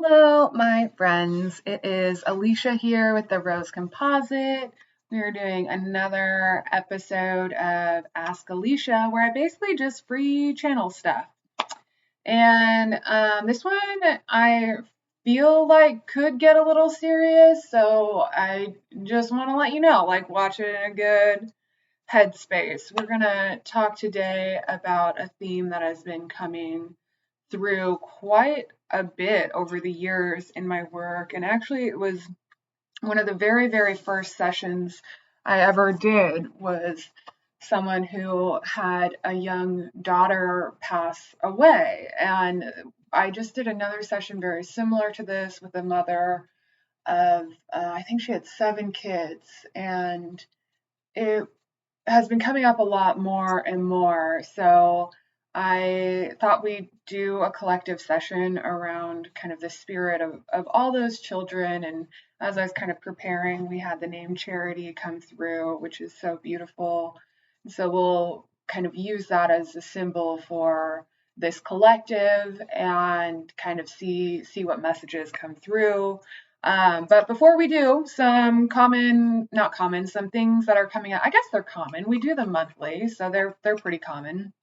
Hello, my friends. It is Alicia here with the Rose Composite. We are doing another episode of Ask Alicia where I basically just free channel stuff. And this one I feel like could get a little serious, so I just want to let you know, like, watch it in a good headspace. We're going to talk today about a theme that has been coming through quite a bit over the years in my work. And actually, it was one of the very, very first sessions I ever did was someone who had a young daughter pass away. And I just did another session very similar to this with a mother of, I think she had 7 kids. And it has been coming up a lot more and more. So I thought we'd do a collective session around kind of the spirit of all those children. And as I was kind of preparing, we had the name Cheridee come through, which is so beautiful. So we'll kind of use that as a symbol for this collective and kind of see what messages come through. But before we do, some not common, some things that are coming out. I guess they're common. We do them monthly, so they're pretty common.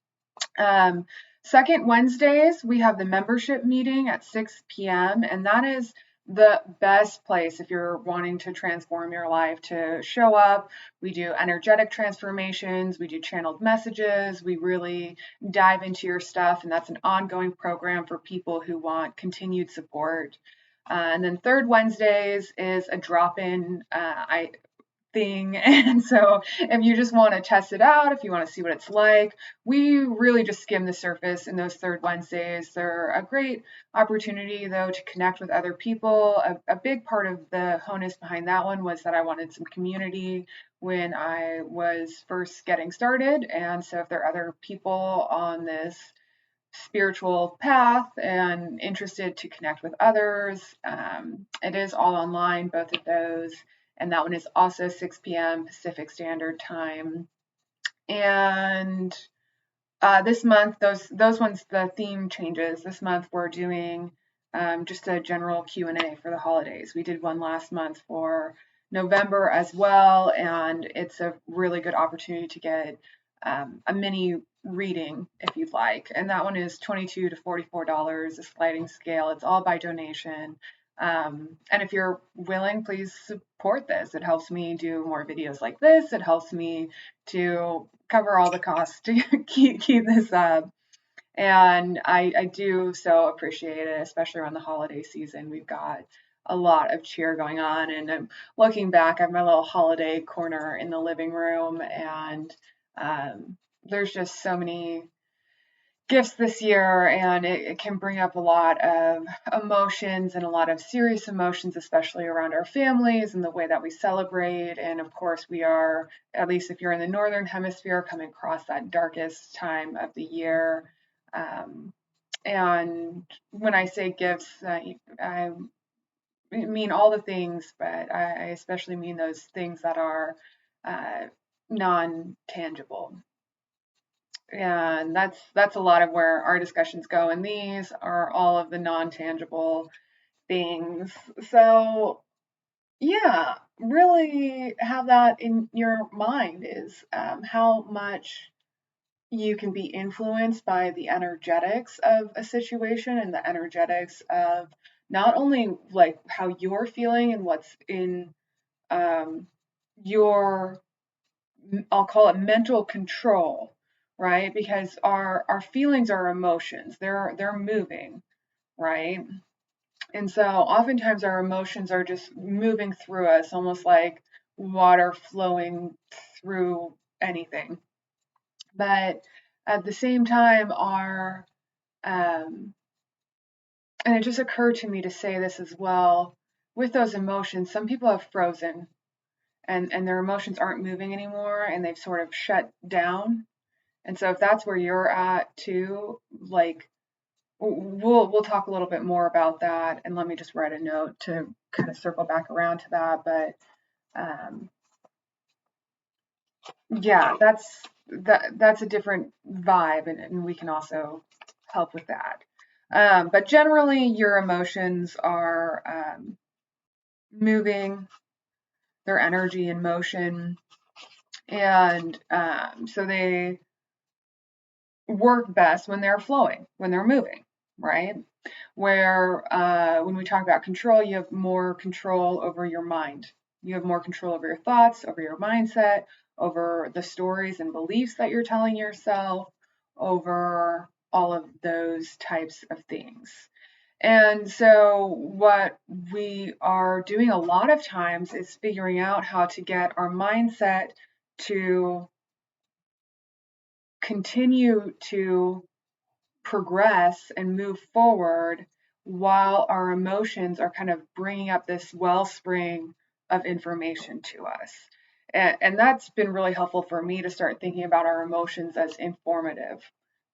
Second Wednesdays, we have the membership meeting at 6 p.m. and that is the best place if you're wanting to transform your life to show up. We do energetic transformations, we do channeled messages, we really dive into your stuff, and that's an ongoing program for people who want continued support. And then third Wednesdays is a drop-in thing. And so if you just want to test it out, if you want to see what it's like, we really just skim the surface in those third Wednesdays. They're a great opportunity, though, to connect with other people. A big part of the honus behind that one was that I wanted some community when I was first getting started. And so if there are other people on this spiritual path and interested to connect with others. It is all online, both of those. And that one is also 6 p.m. Pacific Standard Time. And this month, those ones, the theme changes. This month we're doing just a general Q&A for the holidays. We did one last month for November as well, and it's a really good opportunity to get a mini reading if you'd like. And that one is $22 to $44, a sliding scale. It's all by donation. And if you're willing, please support this. It helps me do more videos like this. It helps me to cover all the costs to keep this up. And I do so appreciate it, especially around the holiday season. We've got a lot of cheer going on. And I'm looking back at my little holiday corner in the living room, and there's just so many gifts this year, and it can bring up a lot of emotions and a lot of serious emotions, especially around our families and the way that we celebrate. And of course, we are, at least if you're in the Northern Hemisphere, coming across that darkest time of the year. And when I say gifts, I mean all the things, but I especially mean those things that are non-tangible. And that's a lot of where our discussions go, and these are all of the non-tangible things. So yeah, really have that in your mind, is how much you can be influenced by the energetics of a situation and the energetics of not only like how you're feeling and what's in your, I'll call it mental control, right? Because our feelings are emotions. They're moving, right? And so oftentimes our emotions are just moving through us, almost like water flowing through anything. But at the same time, and it just occurred to me to say this as well, with those emotions, some people have frozen and their emotions aren't moving anymore, and they've sort of shut down. And so if that's where you're at too, like, we'll talk a little bit more about that. And let me just write a note to kind of circle back around to that. But yeah, that's a different vibe, and we can also help with that. But generally, your emotions are moving, their energy in motion, and so they work best when they're flowing, when they're moving, right? Where when we talk about control, you have more control over your mind. You have more control over your thoughts, over your mindset, over the stories and beliefs that you're telling yourself, over all of those types of things. And so, what we are doing a lot of times is figuring out how to get our mindset to continue to progress and move forward while our emotions are kind of bringing up this wellspring of information to us. And that's been really helpful for me to start thinking about our emotions as informative,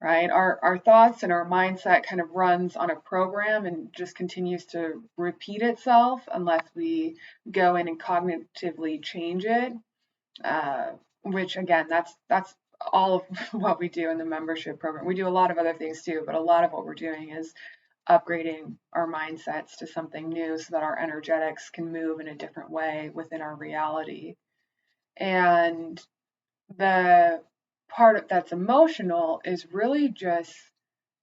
right? Our thoughts and our mindset kind of runs on a program and just continues to repeat itself unless we go in and cognitively change it. uh, which again, that's all of what we do in the membership program. We do a lot of other things too, but a lot of what we're doing is upgrading our mindsets to something new so that our energetics can move in a different way within our reality. And the part that's emotional is really just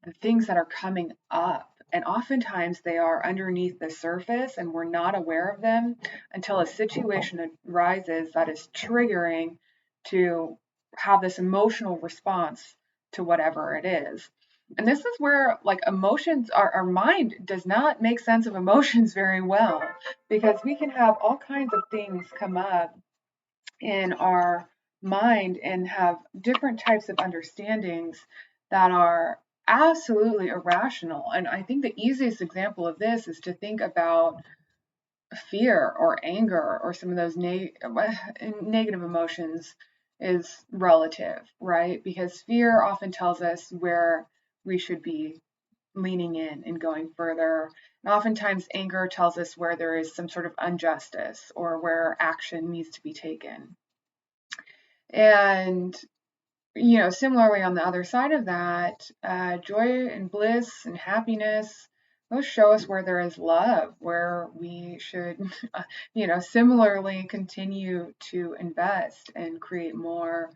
the things that are coming up. And oftentimes they are underneath the surface and we're not aware of them until a situation arises that is triggering to have this emotional response to whatever it is. And this is where, like, emotions, our mind does not make sense of emotions very well, because we can have all kinds of things come up in our mind and have different types of understandings that are absolutely irrational. And I think the easiest example of this is to think about fear or anger or some of those negative emotions is relative, right? Because fear often tells us where we should be leaning in and going further. And oftentimes, anger tells us where there is some sort of injustice or where action needs to be taken. And, similarly on the other side of that, joy and bliss and happiness, those show us where there is love, where we should, similarly continue to invest and create more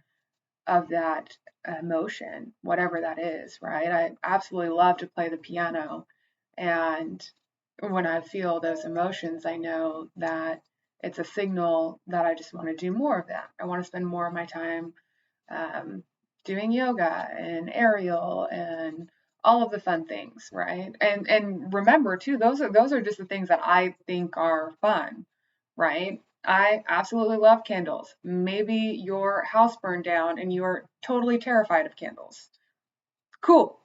of that emotion, whatever that is, right? I absolutely love to play the piano. And when I feel those emotions, I know that it's a signal that I just want to do more of that. I want to spend more of my time um, doing yoga and aerial and all of the fun things, right? And remember too, those are just the things that I think are fun, right? I absolutely love candles. Maybe your house burned down and you're totally terrified of candles. Cool.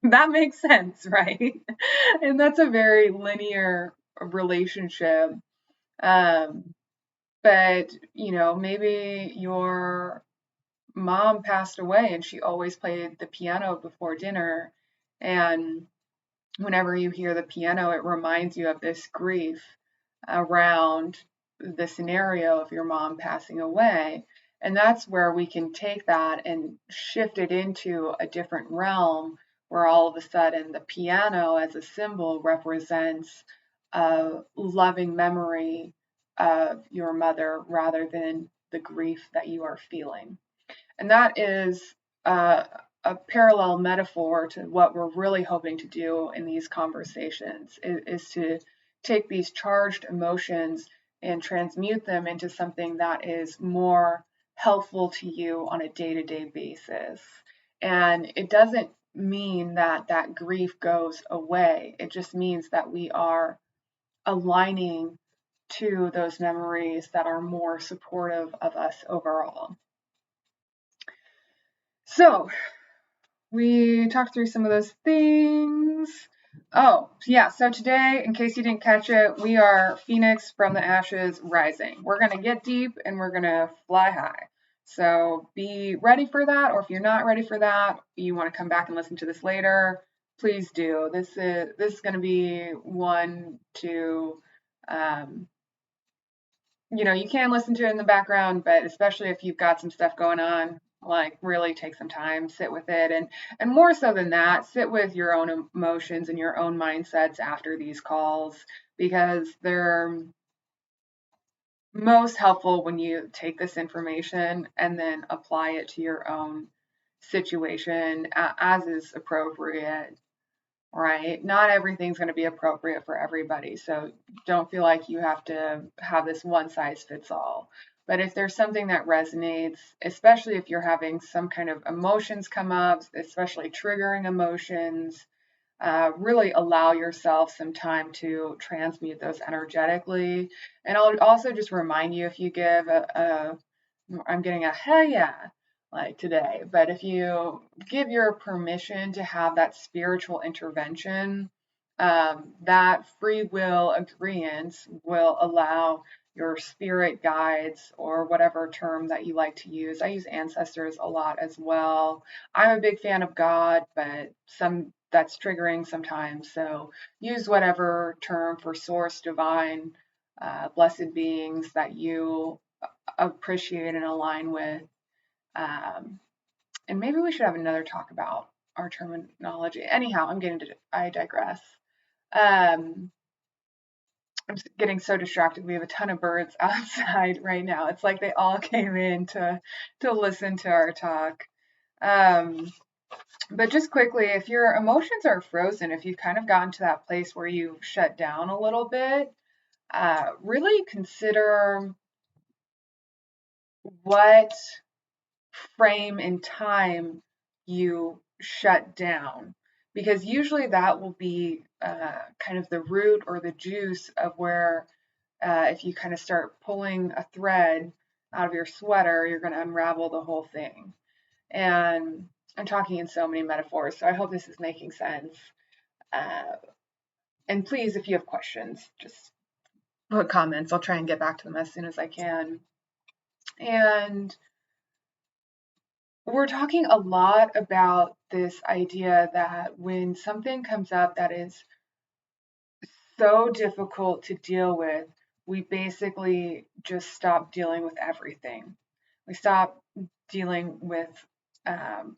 That makes sense, right? And that's a very linear relationship. Um, but maybe your mom passed away and she always played the piano before dinner. And whenever you hear the piano, it reminds you of this grief around the scenario of your mom passing away. And that's where we can take that and shift it into a different realm where all of a sudden the piano as a symbol represents a loving memory of your mother rather than the grief that you are feeling. And that is uh, a parallel metaphor to what we're really hoping to do in these conversations is to take these charged emotions and transmute them into something that is more helpful to you on a day-to-day basis. And it doesn't mean that that grief goes away. It just means that we are aligning to those memories that are more supportive of us overall. So, we talked through some of those things. Oh, yeah. So today, in case you didn't catch it, we are Phoenix from the Ashes rising. We're going to get deep and we're going to fly high. So be ready for that. Or if you're not ready for that, you want to come back and listen to this later, please do. This is going to be one to, um, you can listen to it in the background, but especially if you've got some stuff going on, Like really take some time, sit with it, and more so than that, sit with your own emotions and your own mindsets after these calls, because they're most helpful when you take this information and then apply it to your own situation as is appropriate, right? Not everything's going to be appropriate for everybody. So don't feel like you have to have this one size fits all. But if there's something that resonates, especially if you're having some kind of emotions come up, especially triggering emotions, really allow yourself some time to transmute those energetically. And I'll also just remind you, if you give I'm getting a hell yeah like today, but if you give your permission to have that spiritual intervention, that free will agreement will allow your spirit guides, or whatever term that you like to use. I use ancestors a lot as well. I'm a big fan of God, but some that's triggering sometimes. So use whatever term for source, divine, blessed beings that you appreciate and align with. Um, and maybe we should have another talk about our terminology. Anyhow, I digress. Um, I'm getting so distracted. We have a ton of birds outside right now. It's like they all came in to listen to our talk. Um, but just quickly, if your emotions are frozen, if you've kind of gotten to that place where you shut down a little bit, really consider what frame in time you shut down, because usually that will be kind of the root or the juice of where, if you kind of start pulling a thread out of your sweater, you're going to unravel the whole thing. And I'm talking in so many metaphors, so I hope this is making sense. Uh, and please, if you have questions, just put comments. I'll try and get back to them as soon as I can. And we're talking a lot about this idea that when something comes up that is so difficult to deal with, we basically just stop dealing with everything. We stop dealing with um,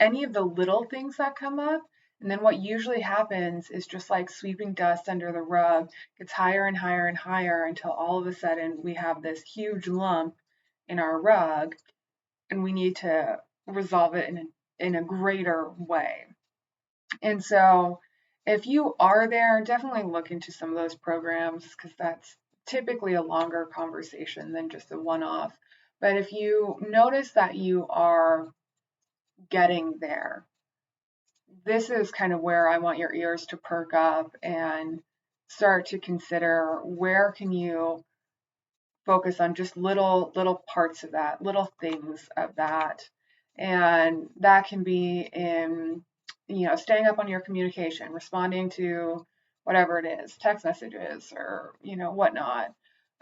any of the little things that come up. And then what usually happens is just like sweeping dust under the rug, gets higher and higher and higher until all of a sudden we have this huge lump in our rug, and we need to resolve it in a greater way. And so if you are there, definitely look into some of those programs, because that's typically a longer conversation than just a one-off. But if you notice that you are getting there, this is kind of where I want your ears to perk up and start to consider, where can you focus on just little parts of that, little things of that. And that can be in, staying up on your communication, responding to whatever it is, text messages or, whatnot.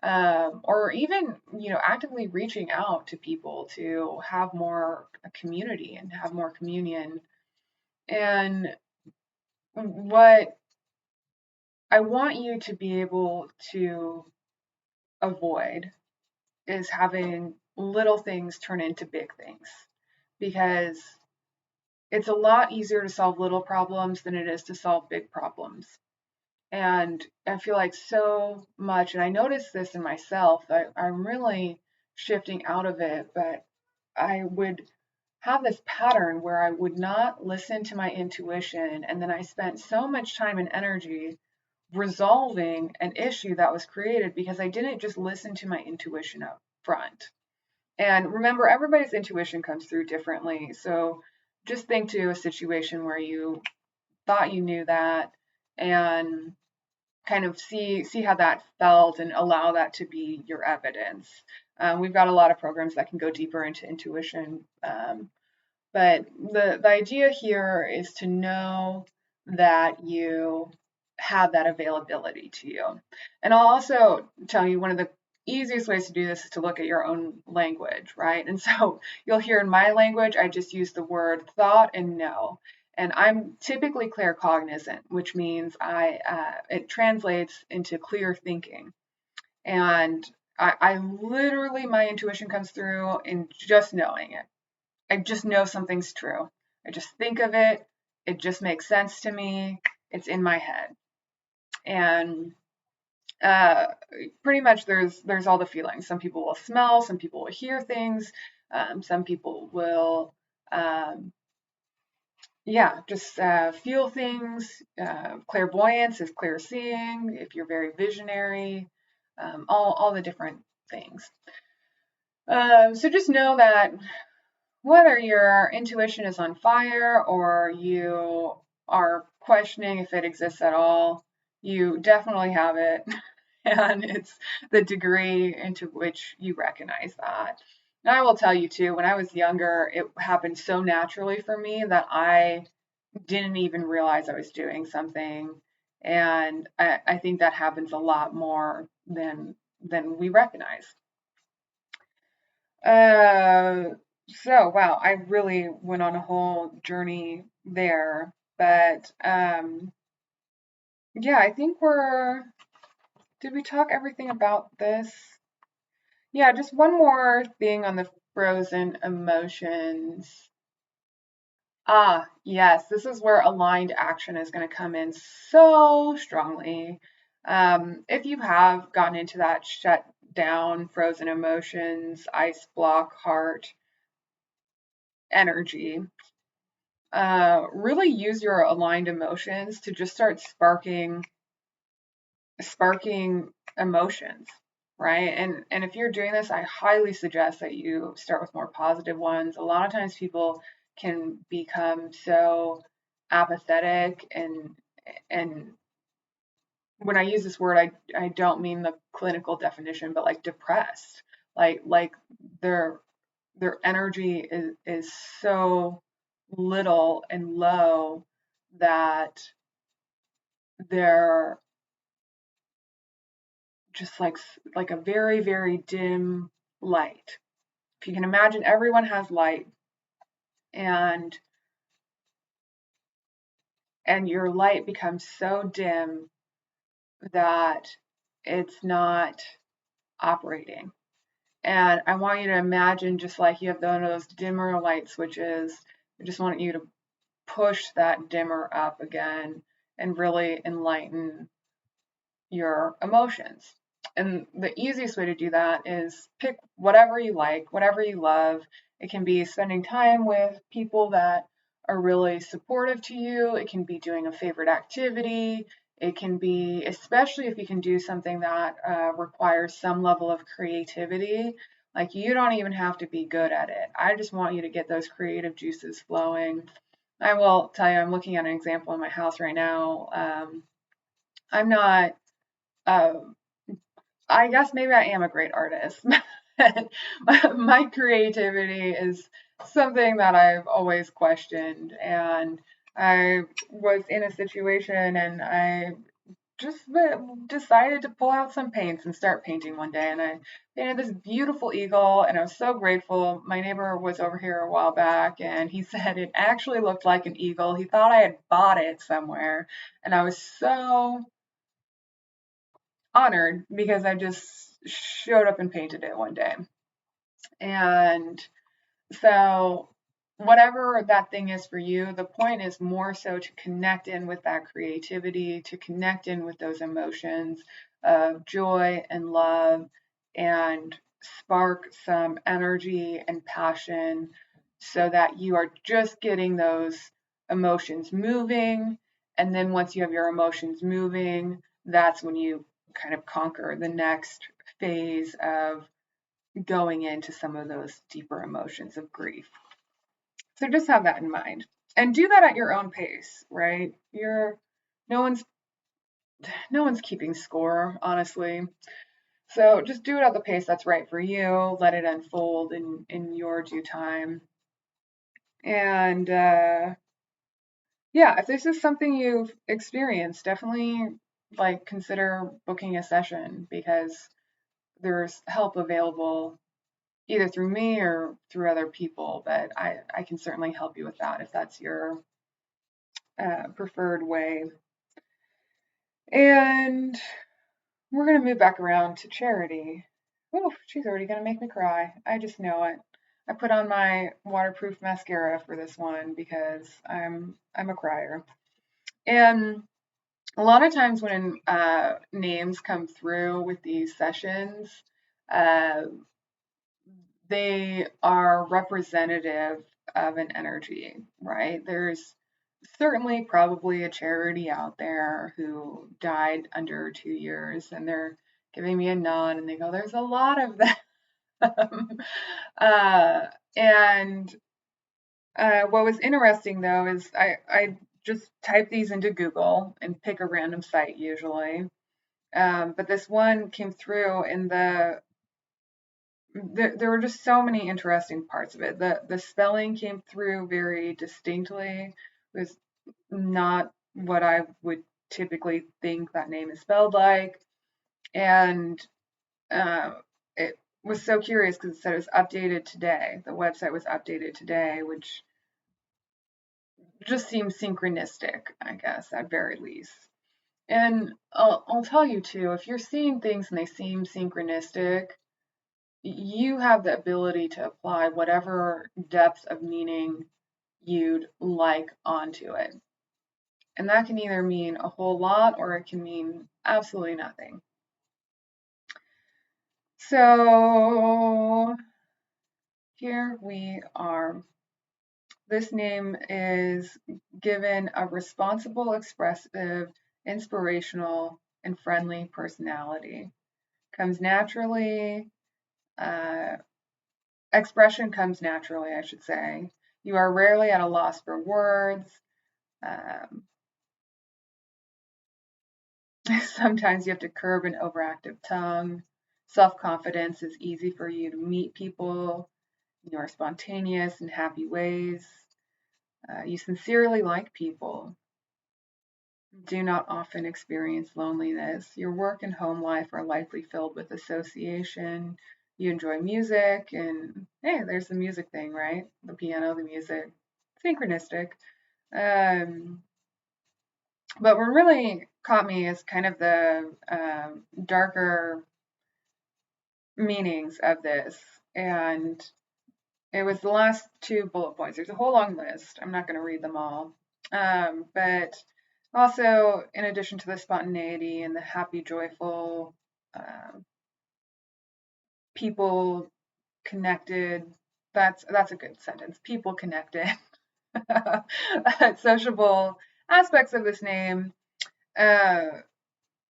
Or even, actively reaching out to people to have more community and have more communion. And what I want you to be able to avoid is having little things turn into big things, because it's a lot easier to solve little problems than it is to solve big problems. And I feel like so much, and I noticed this in myself, I'm really shifting out of it, but I would have this pattern where I would not listen to my intuition. And then I spent so much time and energy resolving an issue that was created because I didn't just listen to my intuition up front. And remember, everybody's intuition comes through differently. So just think to a situation where you thought you knew that, and kind of see how that felt and allow that to be your evidence. We've got a lot of programs that can go deeper into intuition. But the idea here is to know that you have that availability to you. And I'll also tell you, one of the easiest ways to do this is to look at your own language, right? And so you'll hear in my language, I just use the word thought and know. And I'm typically claircognizant, which means it translates into clear thinking. And I literally, my intuition comes through in just knowing it. I just know something's true. I just think of it. It just makes sense to me. It's in my head. And uh, pretty much there's all the feelings. Some people will smell, some people will hear things, some people will um, yeah, just feel things. Clairvoyance is clear seeing. If you're very visionary, all the different things. So just know that whether your intuition is on fire or you are questioning if it exists at all, you definitely have it. And it's the degree into which you recognize that. And I will tell you too, when I was younger, it happened so naturally for me that I didn't even realize I was doing something. And I think that happens a lot more than we recognize. Uh, so wow, I really went on a whole journey there. But yeah, I think did we talk everything about this? Yeah, just one more thing on the frozen emotions. Ah, yes, this is where aligned action is going to come in so strongly. If you have gotten into that shut down, frozen emotions, ice block, heart energy, really use your aligned emotions to just start sparking emotions, right? And if you're doing this, I highly suggest that you start with more positive ones. A lot of times people can become so apathetic and when I use this word, I don't mean the clinical definition, but like depressed. Like their their energy is so little and low that they're just like a very, very dim light. If you can imagine, everyone has light, and and your light becomes so dim that it's not operating. And I want you to imagine, just like you have one of those dimmer light switches, I just want you to push that dimmer up again and really enlighten your emotions. And the easiest way to do that is pick whatever you like, whatever you love. It can be spending time with people that are really supportive to you. It can be doing a favorite activity. It can be, especially if you can do something that requires some level of creativity. Like, you don't even have to be good at it. I just want you to get those creative juices flowing. I will tell you, I'm looking at an example in my house right now. I'm not uh, I guess maybe I am a great artist. My creativity is something that I've always questioned. And I was in a situation and I just decided to pull out some paints and start painting one day. And I painted this beautiful eagle and I was so grateful. My neighbor was over here a while back and he said it actually looked like an eagle. He thought I had bought it somewhere. And I was so honored because I just showed up and painted it one day. And so, whatever that thing is for you, the point is more so to connect in with that creativity, to connect in with those emotions of joy and love, and spark some energy and passion so that you are just getting those emotions moving. And then once you have your emotions moving, that's when you kind of conquer the next phase of going into some of those deeper emotions of grief. So just have that in mind and do that at your own pace, right? You're no one's no one's keeping score, honestly. So just do it at the pace that's right for you. Let it unfold in your due time. And yeah, if this is something you've experienced, definitely like consider booking a session because there's help available either through me or through other people, but I can certainly help you with that if that's your preferred way. And we're going to move back around to Cheridee. Oh, she's already going to make me cry. I just know it. I put on my waterproof mascara for this one because I'm a crier. And a lot of times when names come through with these sessions, uh, they are representative of an energy, right? There's certainly probably a Cheridee out there who died under 2 years, and they're giving me a nod, and they go, "There's a lot of them." uh, and what was interesting though is I just type these into Google and pick a random site usually. But this one came through, and there were just so many interesting parts of it. The spelling came through very distinctly. It was not what I would typically think that name is spelled like, and uh, it was so curious because it said it was updated today. The website was updated today, which just seems synchronistic, I guess, at very least. And I'll tell you too, if you're seeing things and they seem synchronistic, you have the ability to apply whatever depth of meaning you'd like onto it. And that can either mean a whole lot or it can mean absolutely nothing. So here we are. This name is given a responsible, expressive, inspirational, and friendly personality. Comes naturally, uh, expression comes naturally, I should say. You are rarely at a loss for words. Um, sometimes you have to curb an overactive tongue. Self confidence is easy for you to meet people. You are spontaneous in happy ways. You sincerely like people. Do not often experience loneliness. Your work and home life are likely filled with association. You enjoy music, and hey, there's the music thing, right? The piano, the music, synchronistic. Um, but what really caught me is kind of the darker meanings of this. And it was the last two bullet points. There's a whole long list. I'm not going to read them all. But also, in addition to the spontaneity and the happy, joyful, people connected, that's a good sentence. People connected, sociable aspects of this name. Uh,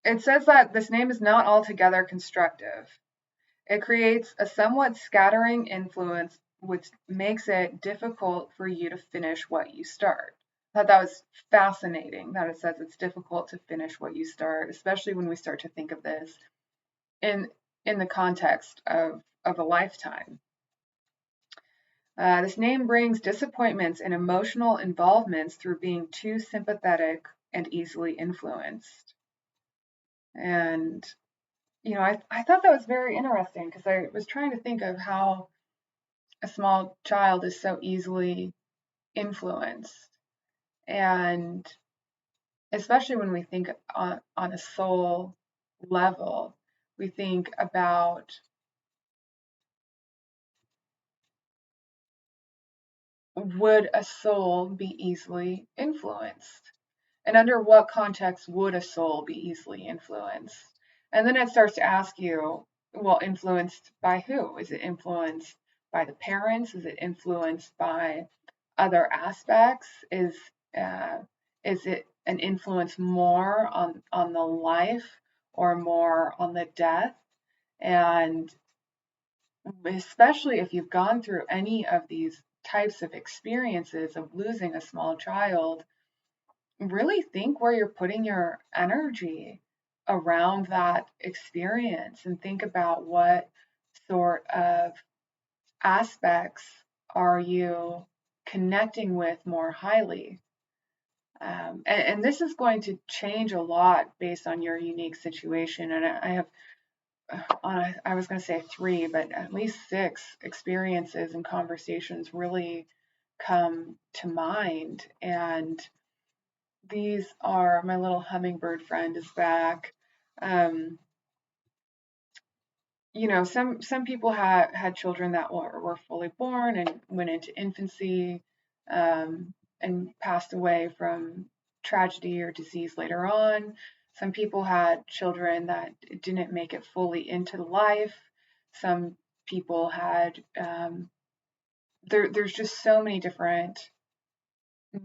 it says that this name is not altogether constructive. It creates a somewhat scattering influence, which makes it difficult for you to finish what you start. I thought that was fascinating that it says it's difficult to finish what you start, especially when we start to think of this in in the context of a lifetime. This name brings disappointments and emotional involvements through being too sympathetic and easily influenced. And I thought that was very interesting because I was trying to think of how a small child is so easily influenced. And especially when we think on a soul level, we think about would a soul be easily influenced? And under what context would a soul be easily influenced? And then it starts to ask you, well, influenced by who? Is it influenced by the parents? Is it influenced by other aspects? Uh, is it an influence more on the life or more on the death? And especially if you've gone through any of these types of experiences of losing a small child, really think where you're putting your energy around that experience and think about what sort of aspects are you connecting with more highly. And this is going to change a lot based on your unique situation. And I have, I was going to say three, but at least six experiences and conversations really come to mind. And these are my little hummingbird friend is back. Um, some people had children that were fully born and went into infancy, and passed away from tragedy or disease later on. Some people had children that didn't make it fully into life. Some people had there's just so many different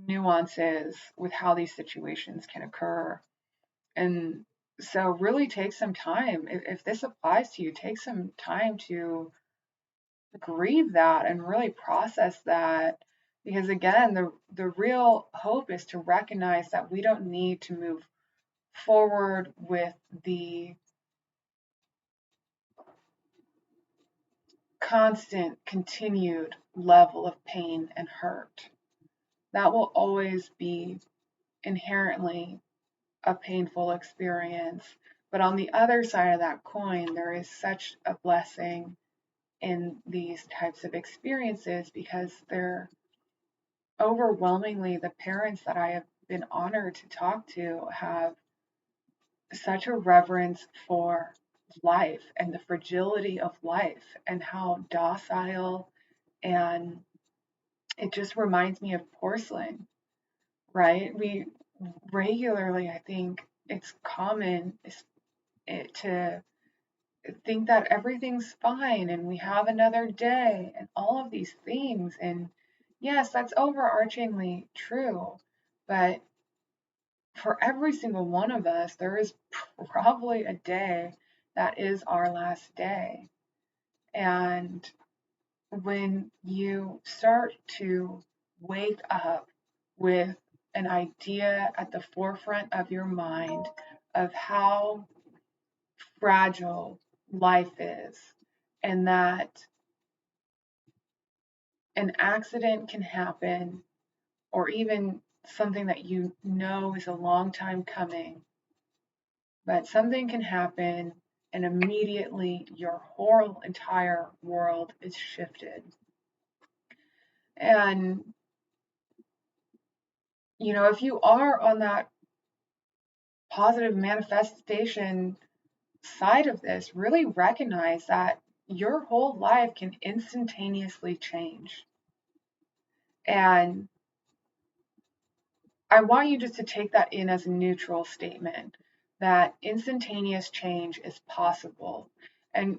nuances with how these situations can occur. And so really take some time. If this applies to you, take some time to grieve that and really process that. Because again, the real hope is to recognize that we don't need to move forward with the constant, continued level of pain and hurt. That will always be inherently a painful experience. But on the other side of that coin, there is such a blessing in these types of experiences because they're overwhelmingly the parents that I have been honored to talk to have such a reverence for life and the fragility of life and how docile, and it just reminds me of porcelain, right? We regularly, I think it's common to think that everything's fine and we have another day and all of these things. And yes, that's overarchingly true. But for every single one of us, there is probably a day that is our last day. And when you start to wake up with an idea at the forefront of your mind of how fragile life is, and that an accident can happen, or even something that you know is a long time coming, but something can happen and immediately your whole entire world is shifted. And, if you are on that positive manifestation side of this, really recognize that your whole life can instantaneously change. And I want you just to take that in as a neutral statement that instantaneous change is possible. And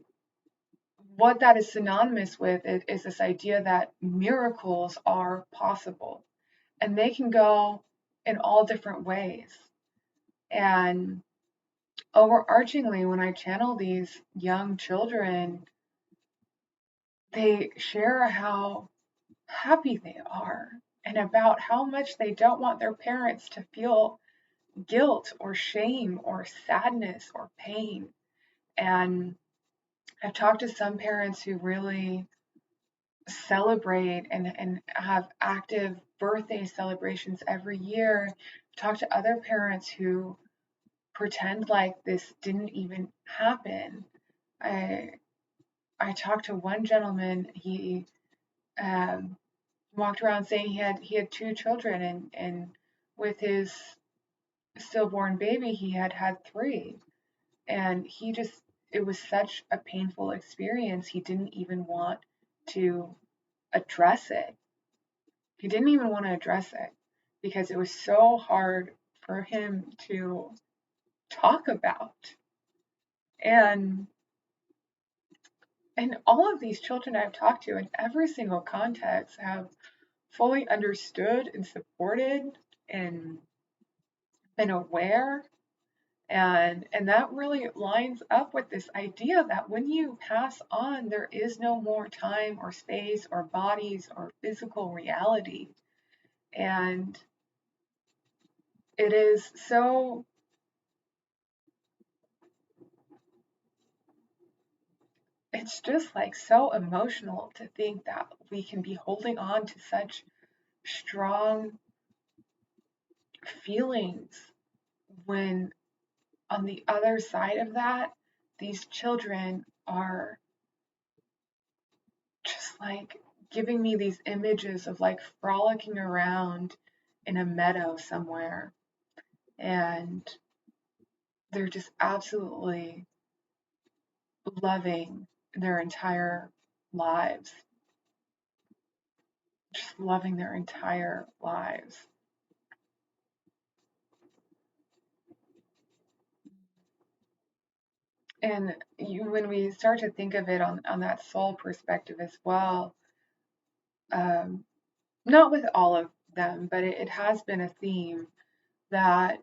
what that is synonymous with is this idea that miracles are possible and they can go in all different ways. And overarchingly, when I channel these young children, they share how happy they are and about how much they don't want their parents to feel guilt or shame or sadness or pain. And I've talked to some parents who really celebrate and have active birthday celebrations every year. I've talked to other parents who pretend like this didn't even happen. I I talked to one gentleman. He walked around saying he had two children, and with his stillborn baby he had three, and it was such a painful experience he didn't even want to address it. He didn't even want to address it because it was so hard for him to talk about. And all of these children I've talked to in every single context have fully understood and supported and been aware. And that really lines up with this idea that when you pass on, there is no more time or space or bodies or physical reality. And it is so, it's just like so emotional to think that we can be holding on to such strong feelings when on the other side of that, these children are just like giving me these images of like frolicking around in a meadow somewhere. And they're just absolutely loving their entire lives, just loving their entire lives. And when we start to think of it on that soul perspective as well, um, not with all of them, but it has been a theme that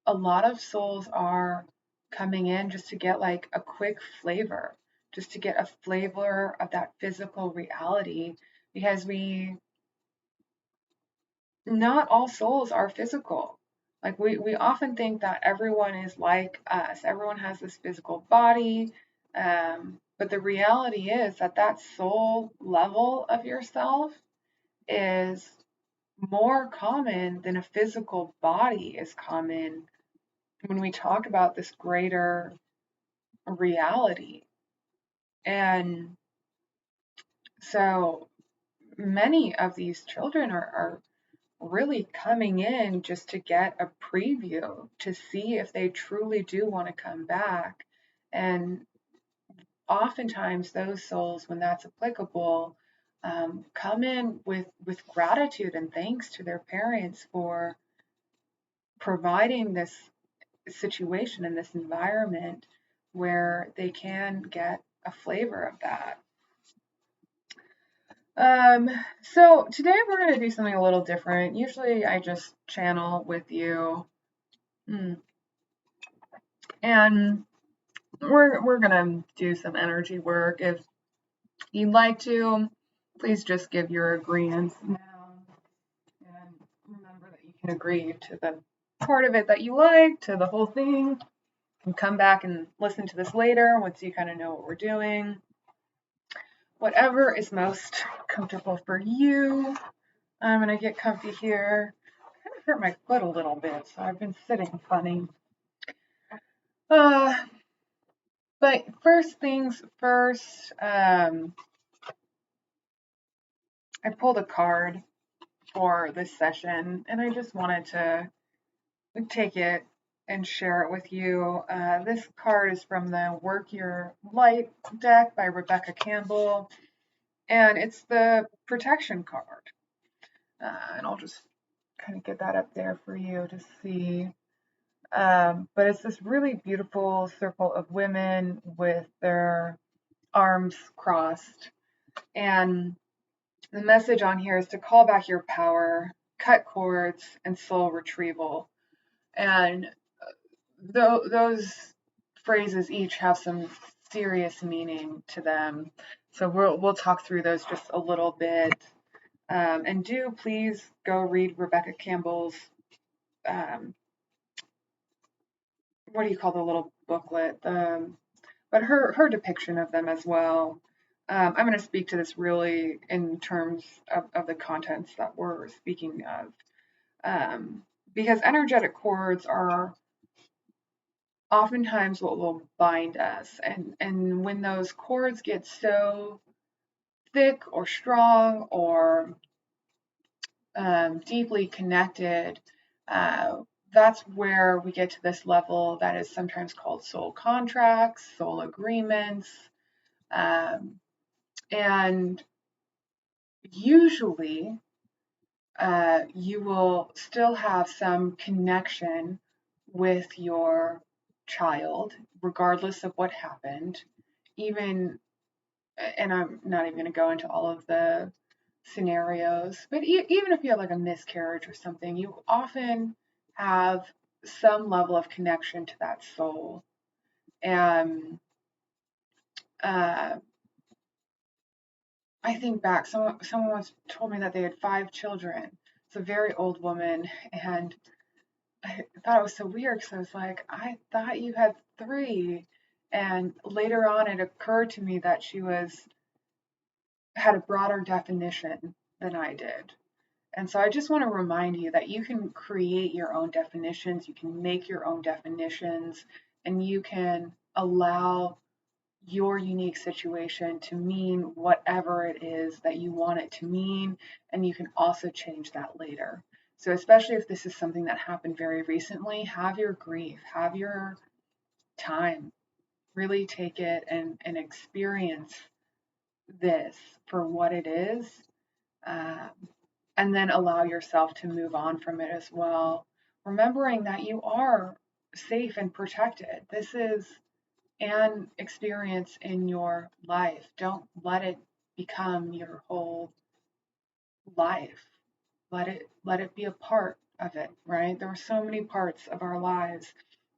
a lot of souls are coming in just to get like a quick flavor, just to get a flavor of that physical reality, because not all souls are physical. Like we often think that everyone is like us, everyone has this physical body. But the reality is that that soul level of yourself is more common than a physical body is common when we talk about this greater reality. And so many of these children are really coming in just to get a preview to see if they truly do want to come back. And oftentimes, those souls, when that's applicable, come in with gratitude and thanks to their parents for providing this situation and this environment where they can get a flavor of that. Um, so today we're going to do something a little different. Usually I just channel with you. And we're going to do some energy work. If you'd like to, please just give your agreements now. And remember that you can agree to the part of it that you like, to the whole thing. And come back and listen to this later once you kind of know what we're doing. Whatever is most comfortable for you. I'm gonna get comfy here. I kind of hurt my foot a little bit, so I've been sitting funny. But first things first, I pulled a card for this session, and I just wanted to take it and share it with you. This card is from the Work Your Light deck by Rebecca Campbell, and it's the protection card. And I'll just kind of get that up there for you to see. But it's this really beautiful circle of women with their arms crossed. And the message on here is to call back your power, cut cords, and soul retrieval. And those phrases each have some serious meaning to them. So we'll talk through those just a little bit. And do please go read Rebecca Campbell's, what do you call the little booklet? But her depiction of them as well. I'm going to speak to this really in terms of the contents that we're speaking of. Because energetic cords are oftentimes what will bind us. And when those cords get so thick or strong or deeply connected, that's where we get to this level that is sometimes called soul contracts, soul agreements. And usually you will still have some connection with your child, regardless of what happened. Even, and I'm not even going to go into all of the scenarios, but even if you have like a miscarriage or something, you often have some level of connection to that soul. And uh, I think back, someone once told me that they had 5 children. It's a very old woman, and I thought it was so weird because I was like, I thought you had 3. And later on, it occurred to me that she had a broader definition than I did. And so I just want to remind you that you can create your own definitions, you can make your own definitions, and you can allow your unique situation to mean whatever it is that you want it to mean, and you can also change that later. So especially if this is something that happened very recently, have your grief, have your time, really take it and experience this for what it is, um, and then allow yourself to move on from it as well. Remembering that you are safe and protected. This is an experience in your life. Don't let it become your whole life. Let it be a part of it, right? There are so many parts of our lives.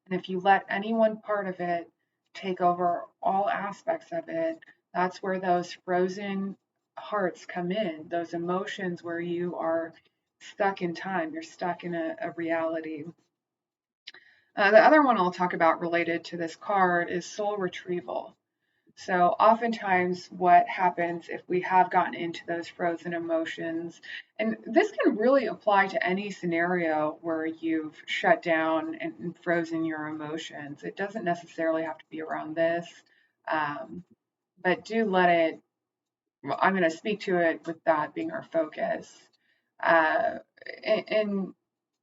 And if you let any one part of it take over all aspects of it, that's where those frozen hearts come in, those emotions where you are stuck in time, you're stuck in a reality. The other one I'll talk about related to this card is soul retrieval. So, oftentimes, what happens if we have gotten into those frozen emotions, and this can really apply to any scenario where you've shut down and frozen your emotions. It doesn't necessarily have to be around this, um, but do let it, well, I'm going to speak to it with that being our focus. Uh, and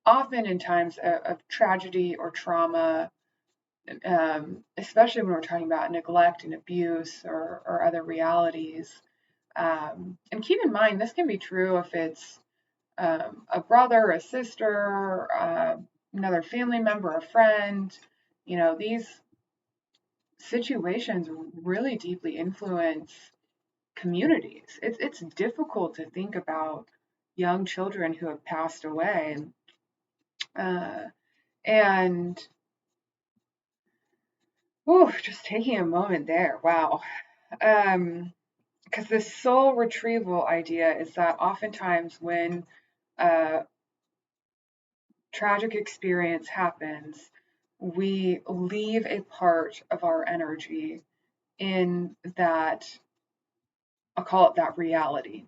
often in times of tragedy or trauma, especially when we're talking about neglect and abuse or other realities. And keep in mind, this can be true if it's a brother, a sister, another family member, a friend. You know, these situations really deeply influence communities. It's difficult to think about young children who have passed away. Uh, and just taking a moment there. Wow. Um, because this soul retrieval idea is that oftentimes when a tragic experience happens, we leave a part of our energy in that, I'll call it that reality,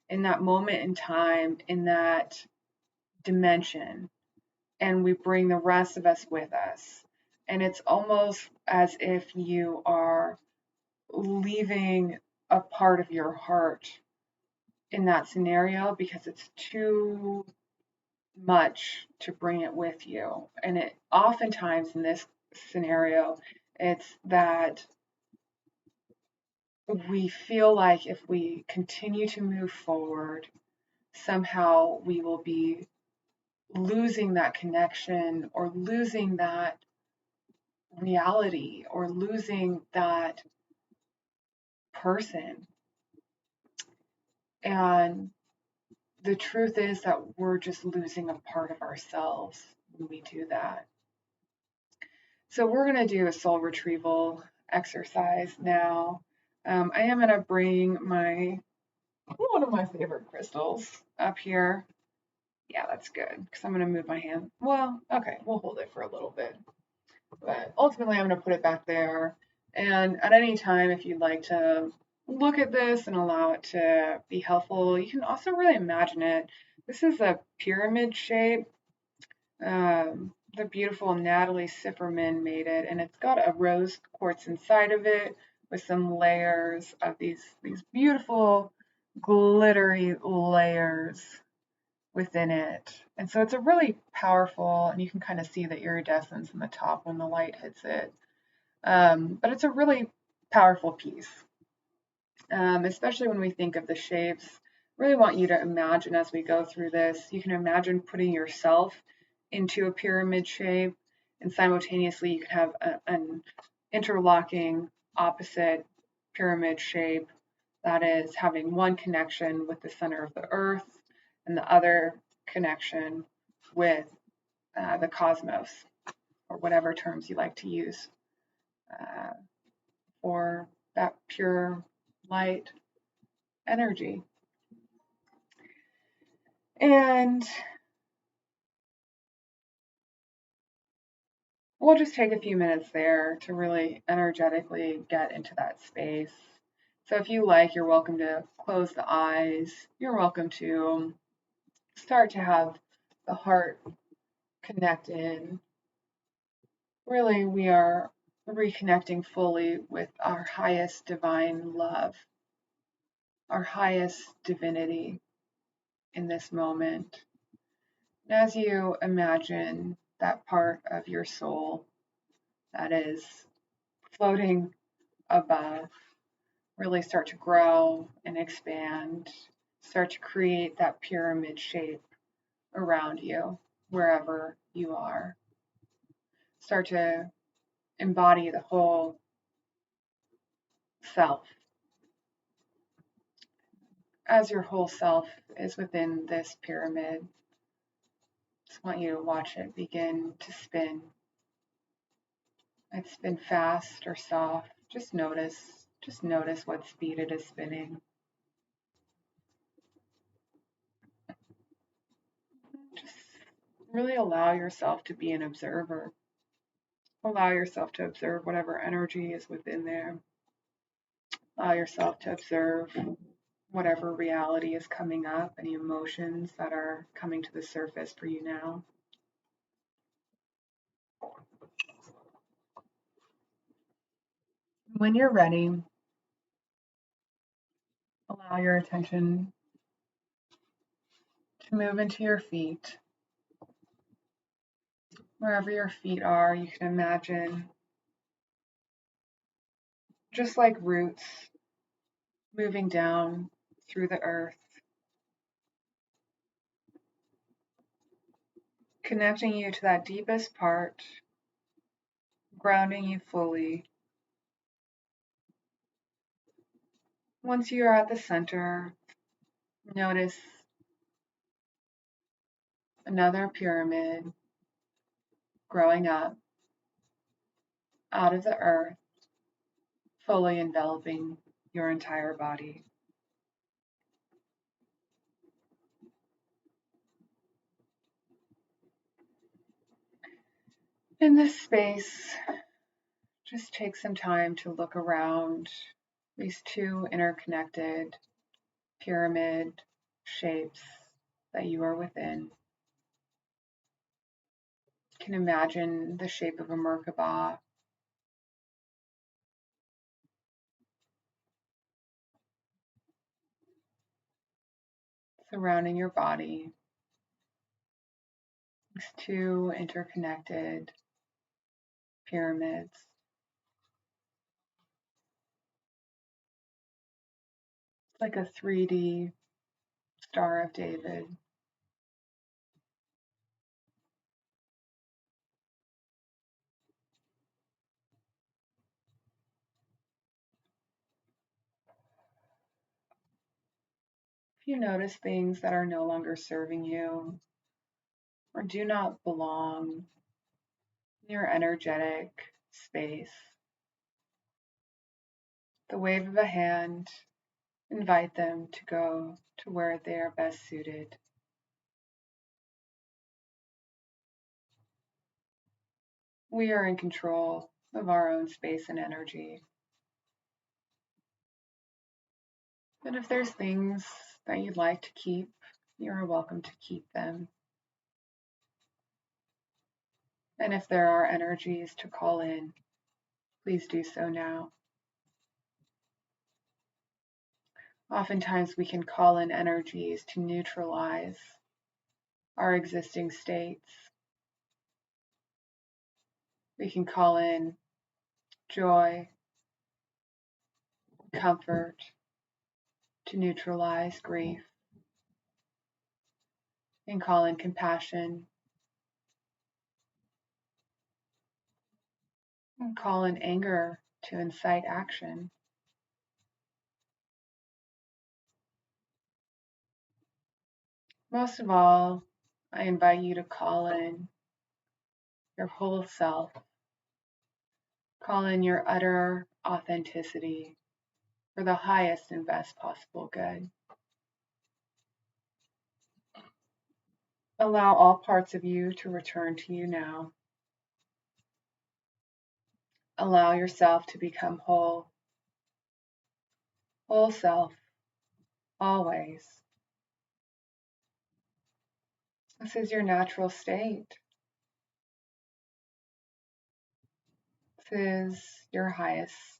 in that moment in time, in that dimension, and we bring the rest of us with us. And it's almost as if you are leaving a part of your heart in that scenario because it's too much to bring it with you. And it oftentimes in this scenario, it's that we feel like if we continue to move forward, somehow we will be losing that connection or losing that reality or losing that person. And the truth is that we're just losing a part of ourselves when we do that. So we're going to do a soul retrieval exercise now. I am going to bring one of my favorite crystals up here. Yeah, that's good because I'm going to move my hand. Well, okay, we'll hold it for a little bit. But ultimately, I'm going to put it back there. And at any time, if you'd like to look at this and allow it to be helpful, you can also really imagine it. This is a pyramid shape. The beautiful Natalie Sifferman made it, and it's got a rose quartz inside of it with some layers of these beautiful glittery layers within it. And so it's a really powerful, and you can kind of see the iridescence in the top when the light hits it. But it's a really powerful piece, especially when we think of the shapes. Really want you to imagine as we go through this, you can imagine putting yourself into a pyramid shape, and simultaneously you can have an interlocking opposite pyramid shape that is having one connection with the center of the earth and the other connection with the cosmos, or whatever terms you like to use uh, for that pure light energy. And we'll just take a few minutes there to really energetically get into that space. So if you like, you're welcome to close the eyes. You're welcome to start to have the heart connected. Really, we are reconnecting fully with our highest divine love, our highest divinity in this moment. And as you imagine that part of your soul that is floating above, really start to grow and expand, start to create that pyramid shape around you, wherever you are. Start to embody the whole self. As your whole self is within this pyramid, just want you to watch it begin to spin. It's spin fast or soft. Just notice what speed it is spinning. Just really allow yourself to be an observer. Allow yourself to observe whatever energy is within there. Allow yourself to observe whatever reality is coming up, any emotions that are coming to the surface for you now. When you're ready, allow your attention to move into your feet. Wherever your feet are, you can imagine just like roots moving down through the earth, connecting you to that deepest part, grounding you fully. Once you are at the center, notice another pyramid growing up out of the earth, fully enveloping your entire body. In this space, just take some time to look around these two interconnected pyramid shapes that you are within. You can imagine the shape of a Merkaba surrounding your body. These two interconnected pyramids. It's like a 3D Star of David. If you notice things that are no longer serving you or do not belong in your energetic space, the wave of a hand, invite them to go to where they are best suited. We are in control of our own space and energy. But if there's things that you'd like to keep, you are welcome to keep them. And if there are energies to call in, please do so now. Oftentimes we can call in energies to neutralize our existing states. We can call in joy, comfort, to neutralize grief. We can call in compassion, and call in anger to incite action. Most of all, I invite you to call in your whole self. Call in your utter authenticity for the highest and best possible good. Allow all parts of you to return to you now. Allow yourself to become whole self, always. This is your natural state. This is your highest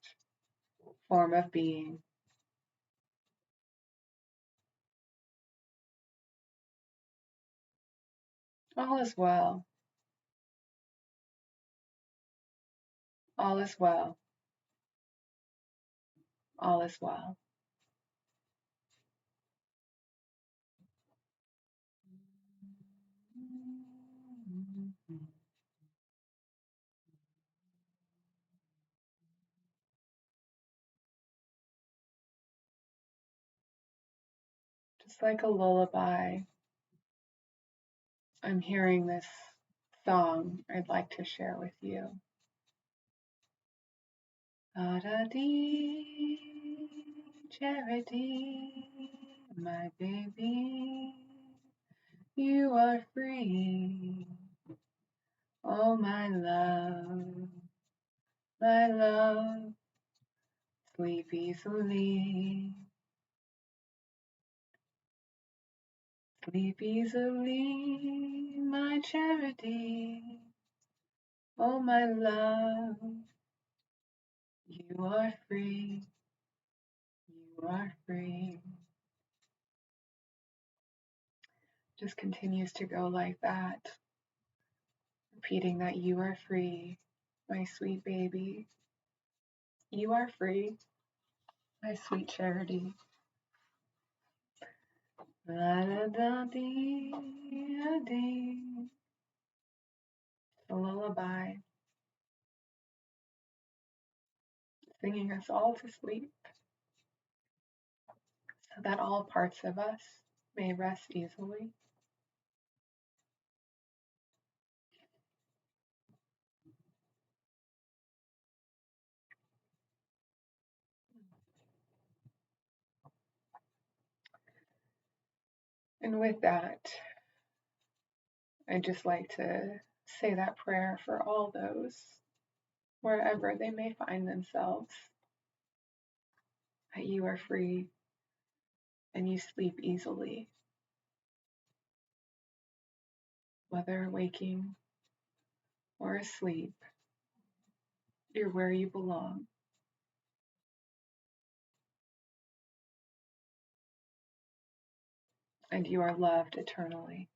form of being. All is well. All is well. All is well. Just like a lullaby, I'm hearing this song I'd like to share with you. Da-da-dee, Cheridee, my baby, you are free. Oh, my love, sleep easily. Sleep easily, my Cheridee. Oh, my love, you are free. You are free. Just continues to go like that, repeating that you are free, my sweet baby. You are free, my sweet Cheridee. La da da dee da dee. A lullaby, singing us all to sleep, so that all parts of us may rest easily. And with that, I'd just like to say that prayer for all those, wherever they may find themselves, that you are free and you sleep easily, whether waking or asleep. You're where you belong. And you are loved eternally.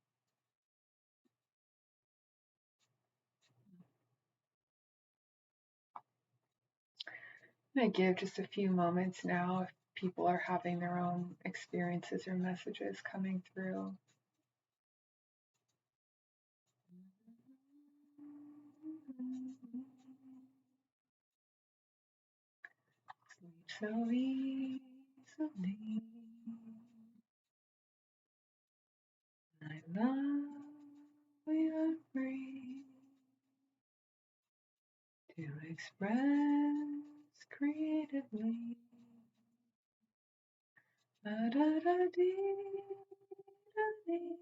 I'm going to give just a few moments now if people are having their own experiences or messages coming through. Sleep so easily, my love, we are free to express creatively. Da da da dee da dee.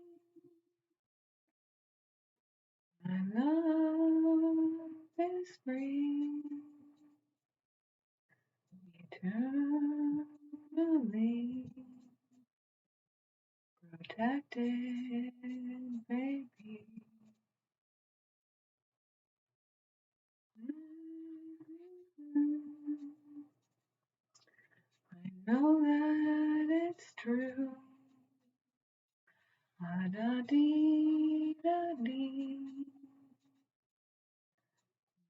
My love is free, eternally protected, baby. I know that it's true. Da da dee da dee.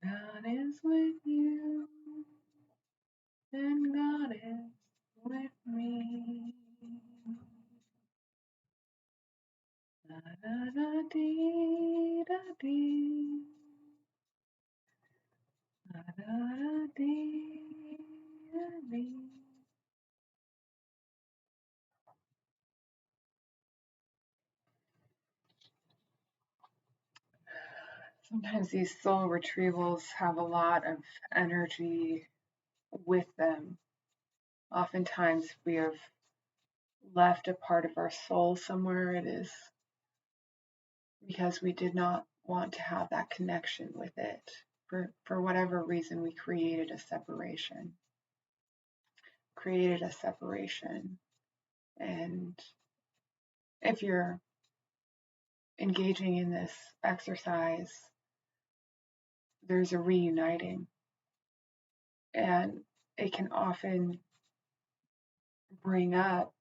God is with you, and God is with me. Da da da dee da dee. Da da da dee da dee. Sometimes these soul retrievals have a lot of energy with them. Oftentimes we have left a part of our soul somewhere. It is because we did not want to have that connection with it. For whatever reason, we created a separation. And if you're engaging in this exercise, there's a reuniting. And it can often bring up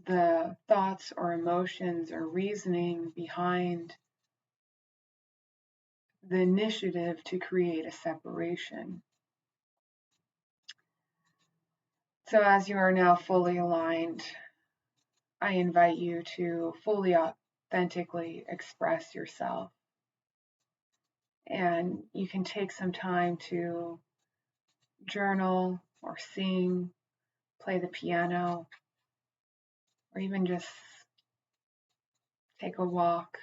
the thoughts or emotions or reasoning behind the initiative to create a separation. So as you are now fully aligned, I invite you to fully authentically express yourself. And you can take some time to journal or sing, play the piano, or even just take a walk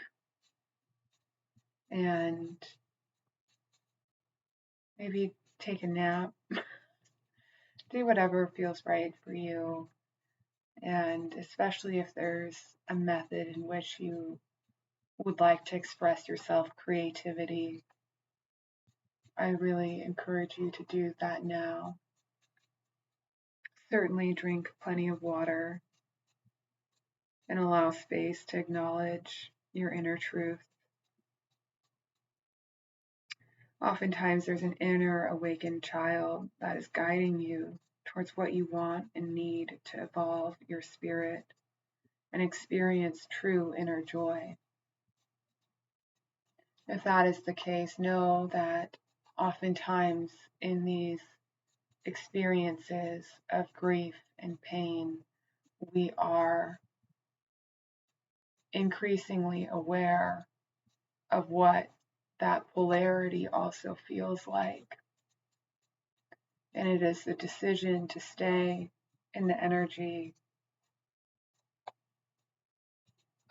and maybe take a nap. Do whatever feels right for you. And especially if there's a method in which you would like to express yourself, creativity, I really encourage you to do that now. Certainly drink plenty of water and allow space to acknowledge your inner truth. Oftentimes, there's an inner awakened child that is guiding you towards what you want and need to evolve your spirit and experience true inner joy. If that is the case, know that oftentimes in these experiences of grief and pain, we are increasingly aware of what that polarity also feels like. And it is the decision to stay in the energy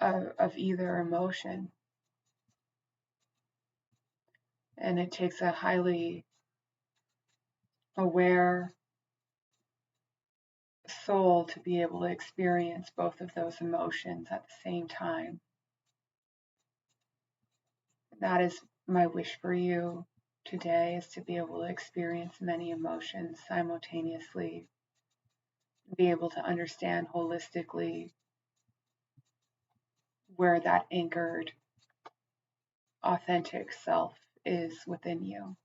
of either emotion. And it takes a highly aware soul to be able to experience both of those emotions at the same time. That is my wish for you today, is to be able to experience many emotions simultaneously, be able to understand holistically where that anchored, authentic self is within you.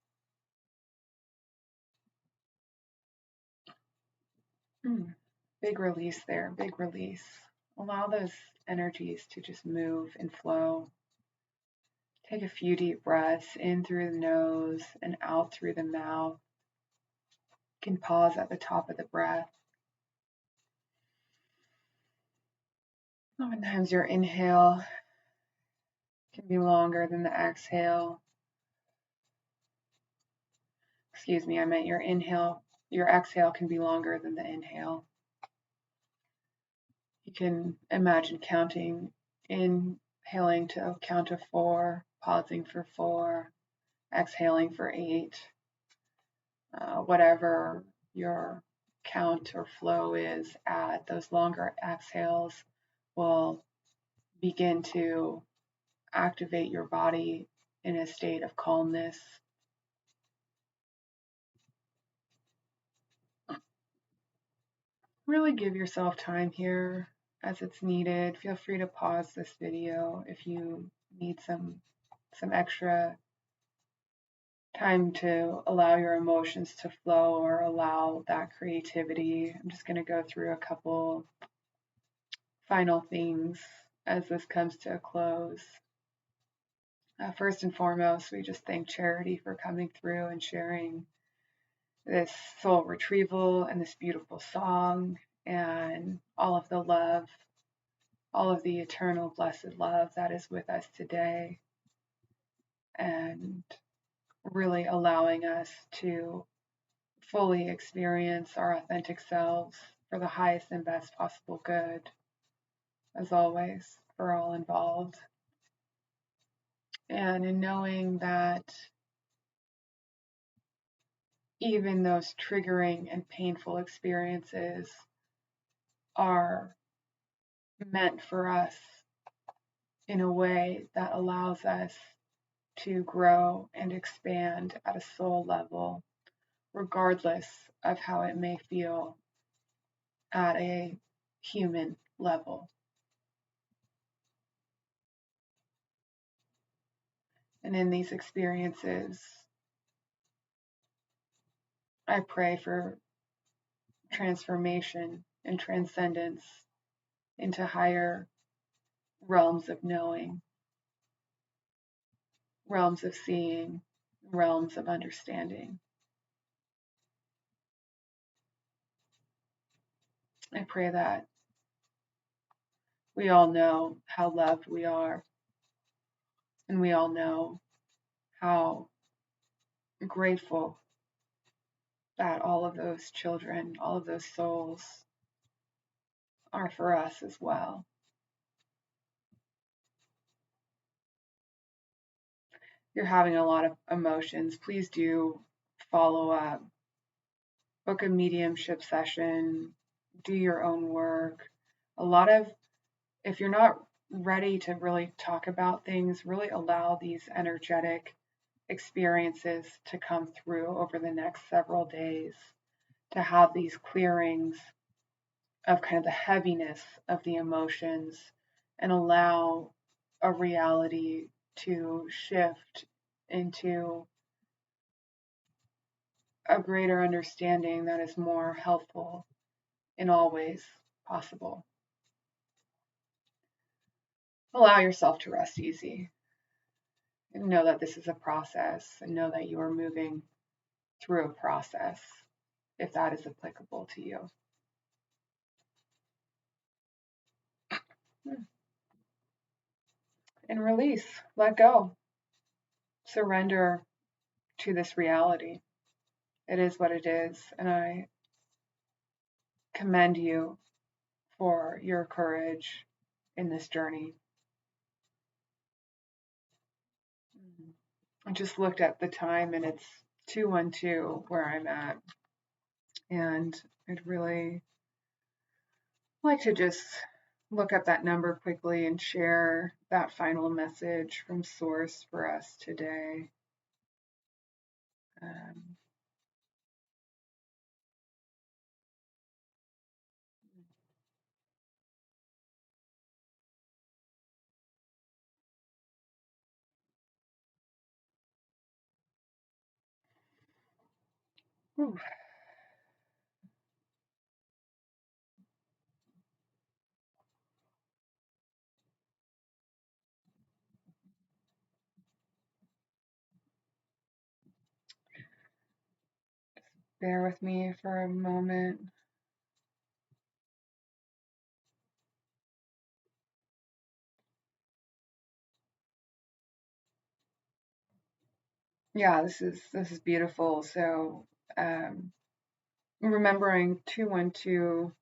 Big release there, big release. Allow those energies to just move and flow. Take a few deep breaths in through the nose and out through the mouth. You can pause at the top of the breath. Oftentimes your inhale can be longer than the exhale. Excuse me, I meant your exhale can be longer than the inhale. You can imagine inhaling to a count of 4, pausing for 4, exhaling for 8. Whatever your count or flow is at, those longer exhales will begin to activate your body in a state of calmness. Really give yourself time here as it's needed. Feel free to pause this video if you need some extra time to allow your emotions to flow or allow that creativity. I'm just going to go through a couple final things as this comes to a close. First and foremost, we just thank Cheridee for coming through and sharing this soul retrieval and this beautiful song and all of the love, all of the eternal blessed love that is with us today, and really allowing us to fully experience our authentic selves for the highest and best possible good, as always, for all involved. And in knowing that even those triggering and painful experiences are meant for us in a way that allows us to grow and expand at a soul level, regardless of how it may feel at a human level. And in these experiences, I pray for transformation and transcendence into higher realms of knowing, realms of seeing, realms of understanding. I pray that we all know how loved we are, and we all know how grateful that all of those children, all of those souls are for us as well. If you're having a lot of emotions, please do follow up, book a mediumship session, do your own work. If you're not ready to really talk about things, really allow these energetic experiences to come through over the next several days, to have these clearings of kind of the heaviness of the emotions and allow a reality to shift into a greater understanding that is more helpful in all ways possible. Allow yourself to rest easy and know that this is a process and know that you are moving through a process if that is applicable to you. And release, let go, surrender to this reality. It is what it is, and I commend you for your courage in this journey. I just looked at the time and it's 2:12 where I'm at, and I'd really like to just look up that number quickly and share that final message from Source for us today. Um, whew. Bear with me for a moment. Yeah, this is beautiful. So remembering 2:12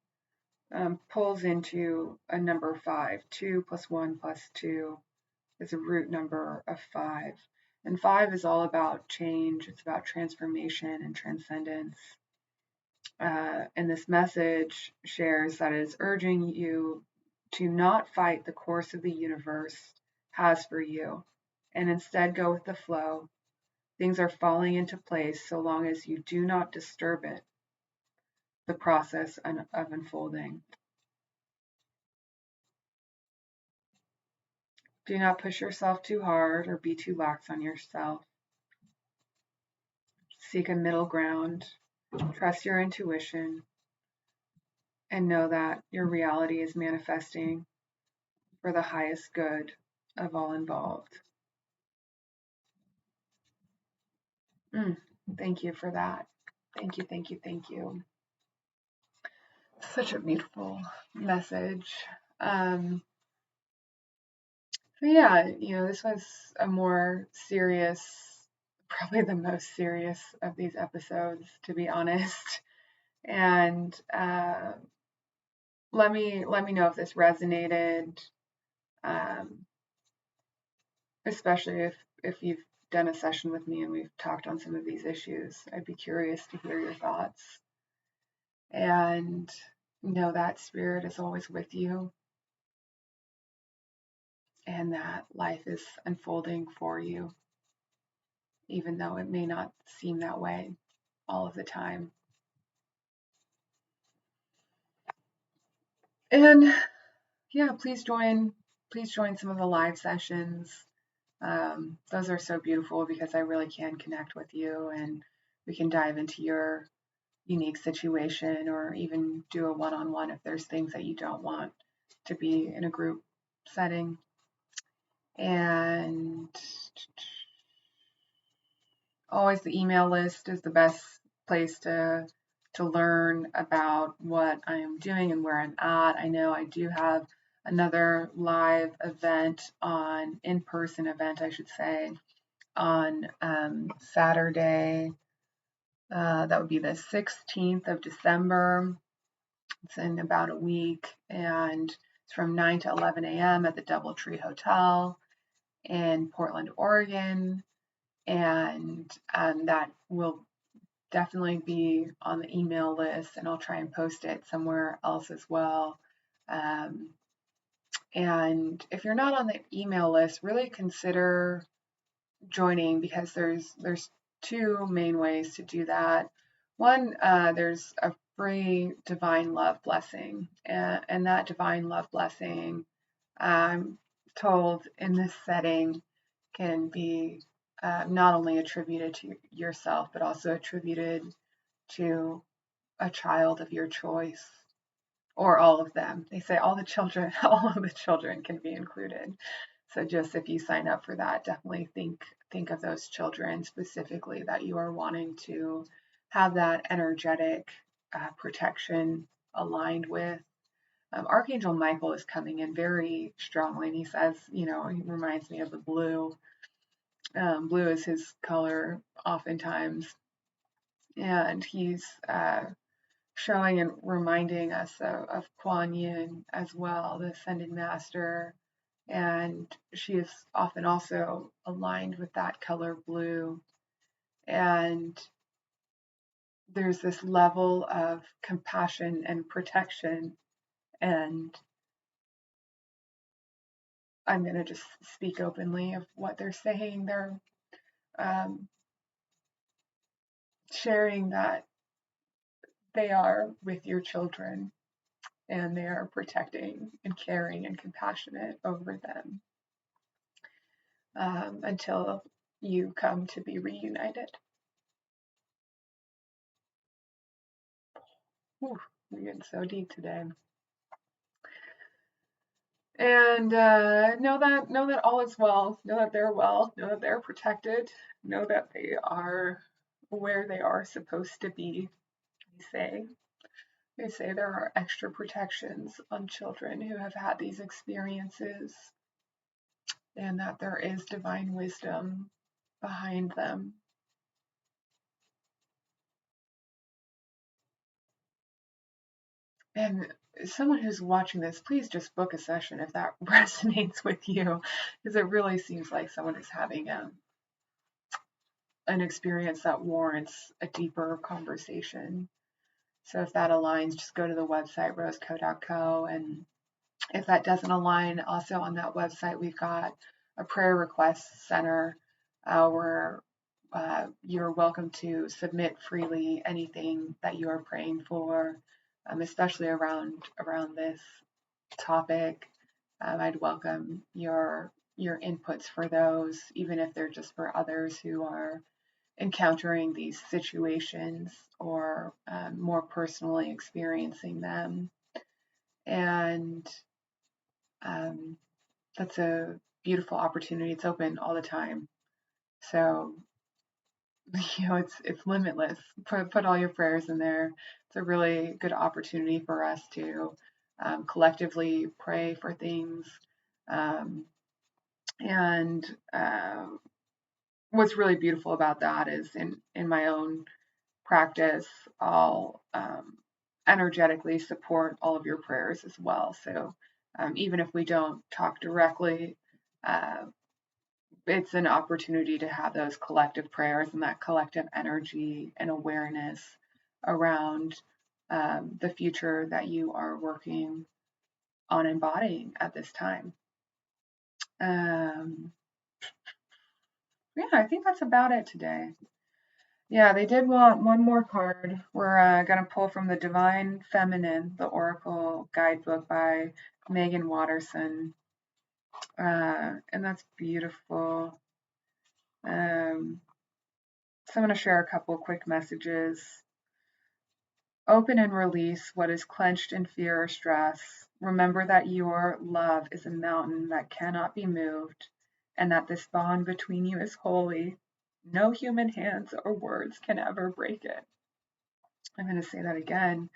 pulls into a number 5. 2 plus 1 plus 2 is a root number of 5. And 5 is all about change. It's about transformation and transcendence. And this message shares that it is urging you to not fight the course of the universe has for you, and instead go with the flow. Things are falling into place so long as you do not disturb it, the process of unfolding. Do not push yourself too hard or be too lax on yourself. Seek a middle ground. Trust your intuition and know that your reality is manifesting for the highest good of all involved. Thank you for that. Thank you, thank you, thank you. Such a beautiful message. So yeah, this was a more serious, probably the most serious of these episodes, to be honest. And let me know if this resonated, especially if you've done a session with me and we've talked on some of these issues. I'd be curious to hear your thoughts. And know that spirit is always with you and that life is unfolding for you, even though it may not seem that way all of the time. And yeah, please join some of the live sessions. Those are so beautiful because I really can connect with you and we can dive into your unique situation or even do a one-on-one if there's things that you don't want to be in a group setting. And always the email list is the best place to to learn about what I am doing and where I'm at. I know I do have another live event in-person event, I should say, on Saturday. That would be the 16th of December. It's in about a week, and it's from 9 to 11 a.m. at the DoubleTree Hotel in Portland, Oregon. And that will definitely be on the email list, and I'll try and post it somewhere else as well. And if you're not on the email list, really consider joining, because there's two main ways to do that. One, there's a free divine love blessing, and that divine love blessing, I'm told in this setting, can be not only attributed to yourself, but also attributed to a child of your choice, or all of them. They say all the children, all of the children can be included. So just if you sign up for that, definitely think of those children specifically that you are wanting to have that energetic protection aligned with. Archangel Michael is coming in very strongly, and he says, he reminds me of the blue. Blue is his color oftentimes, and he's showing and reminding us of Kuan Yin as well, the Ascended Master, and she is often also aligned with that color blue. And there's this level of compassion and protection, and I'm going to just speak openly of what they're saying. They're sharing that they are with your children, and they are protecting and caring and compassionate over them until you come to be reunited. Whew, we're getting so deep today. And know that all is well. Know that they're well. Know that they're protected. Know that they are where they are supposed to be. They say there are extra protections on children who have had these experiences, and that there is divine wisdom behind them. And someone who's watching this, please just book a session if that resonates with you, because it really seems like someone is having an experience that warrants a deeper conversation. So if that aligns, just go to the website roseco.co, and if that doesn't align, also on that website we've got a prayer request center where you're welcome to submit freely anything that you are praying for, especially around this topic. I'd welcome your inputs for those, even if they're just for others who are encountering these situations, or more personally experiencing them. And that's a beautiful opportunity. It's open all the time. So, it's limitless. Put all your prayers in there. It's a really good opportunity for us to collectively pray for things. And what's really beautiful about that is in my own practice, I'll energetically support all of your prayers as well. So even if we don't talk directly, it's an opportunity to have those collective prayers and that collective energy and awareness around the future that you are working on embodying at this time. Yeah, I think that's about it today. Yeah, they did want one more card. We're going to pull from the Divine Feminine, the Oracle Guidebook by Megan Watterson. And that's beautiful. So I'm going to share a couple quick messages. Open and release what is clenched in fear or stress. Remember that your love is a mountain that cannot be moved, and that this bond between you is holy. No human hands or words can ever break it. I'm going to say that again.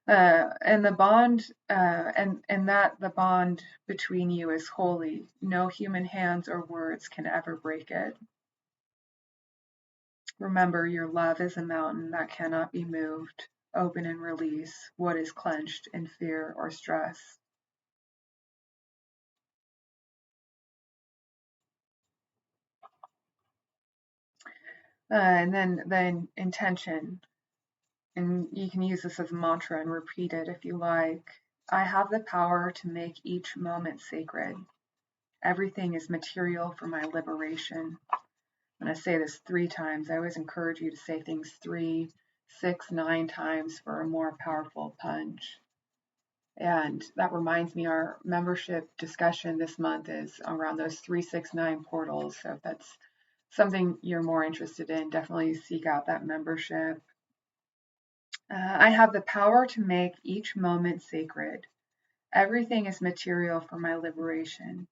And the bond, and that the bond between you is holy. No human hands or words can ever break it. Remember, your love is a mountain that cannot be moved. Open and release what is clenched in fear or stress. And then intention, and you can use this as a mantra and repeat it if you like. I have the power to make each moment sacred. Everything is material for my liberation. When I say this 3 times, I always encourage you to say things 3, 6, 9 times for a more powerful punch. And that reminds me, our membership discussion this month is around those 369 portals. So if that's something you're more interested in, definitely seek out that membership. I have the power to make each moment sacred. Everything is material for my liberation.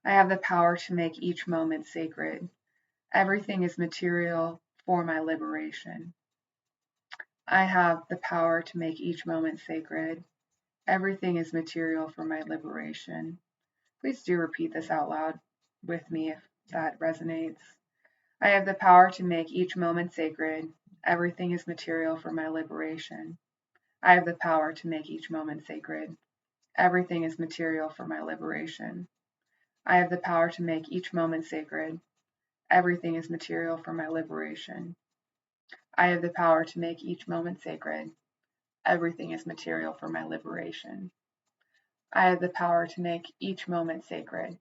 I have the power to make each moment sacred. Everything is material for my liberation. I have the power to make each moment sacred. Everything is material for my liberation. Please do repeat this out loud with me if that resonates. I have the power to make each moment sacred. Everything is material for my liberation. I have the power to make each moment sacred. Everything is material for my liberation. I have the power to make each moment sacred. Everything is material for my liberation. I have the power to make each moment sacred. Everything is material for my liberation. I have the power to make each moment sacred.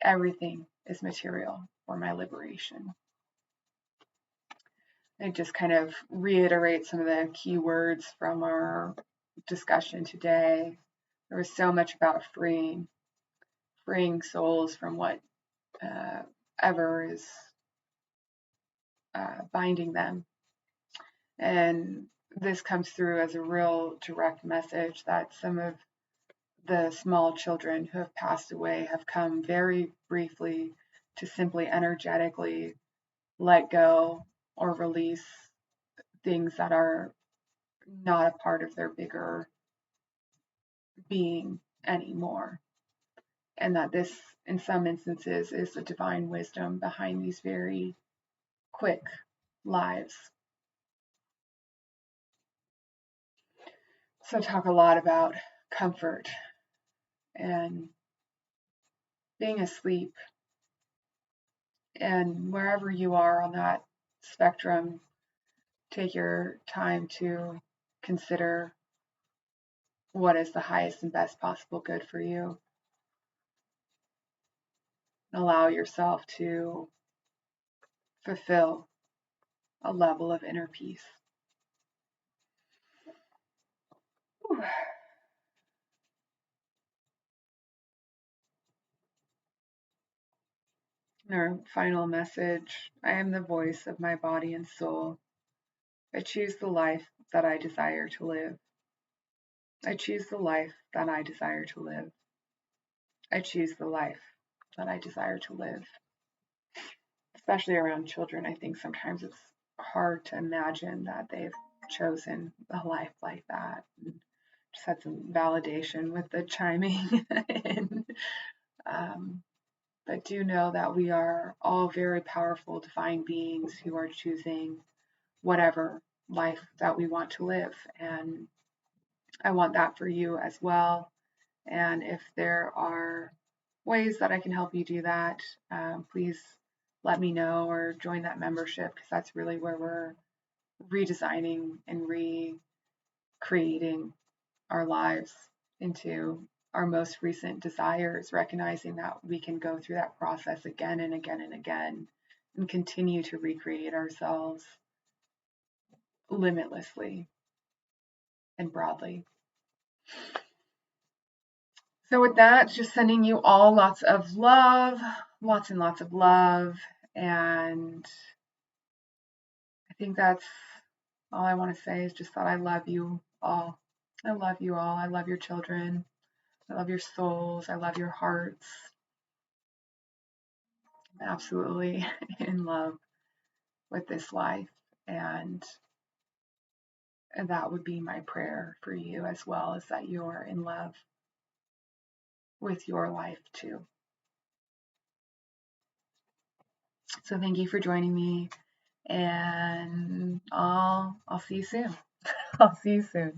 Everything is material for my liberation. It just kind of reiterates some of the key words from our discussion today. There was so much about freeing souls from what ever is binding them. And this comes through as a real direct message that some of the small children who have passed away have come very briefly to simply energetically let go or release things that are not a part of their bigger being anymore. And that this, in some instances, is the divine wisdom behind these very quick lives. So I talk a lot about comfort and being asleep. And wherever you are on that spectrum, take your time to consider what is the highest and best possible good for you. Allow yourself to fulfill a level of inner peace. Whew. Our final message: I am the voice of my body and soul. I choose the life that I desire to live. I choose the life that I desire to live. I choose the life that I desire to live. Especially around children, I think sometimes it's hard to imagine that they've chosen a life like that. And just had some validation with the chiming in. But do know that we are all very powerful divine beings who are choosing whatever life that we want to live. And I want that for you as well. And if there are ways that I can help you do that, please let me know or join that membership, because that's really where we're redesigning and recreating our lives into our most recent desires, recognizing that we can go through that process again and again and again and continue to recreate ourselves limitlessly and broadly. So with that, just sending you all lots of love, lots and lots of love. And I think that's all I want to say, is just that I love you all. I love you all. I love your children. I love your souls. I love your hearts. I'm absolutely in love with this life. And that would be my prayer for you as well, is that you're in love with your life too. So thank you for joining me, and I'll see you soon. I'll see you soon.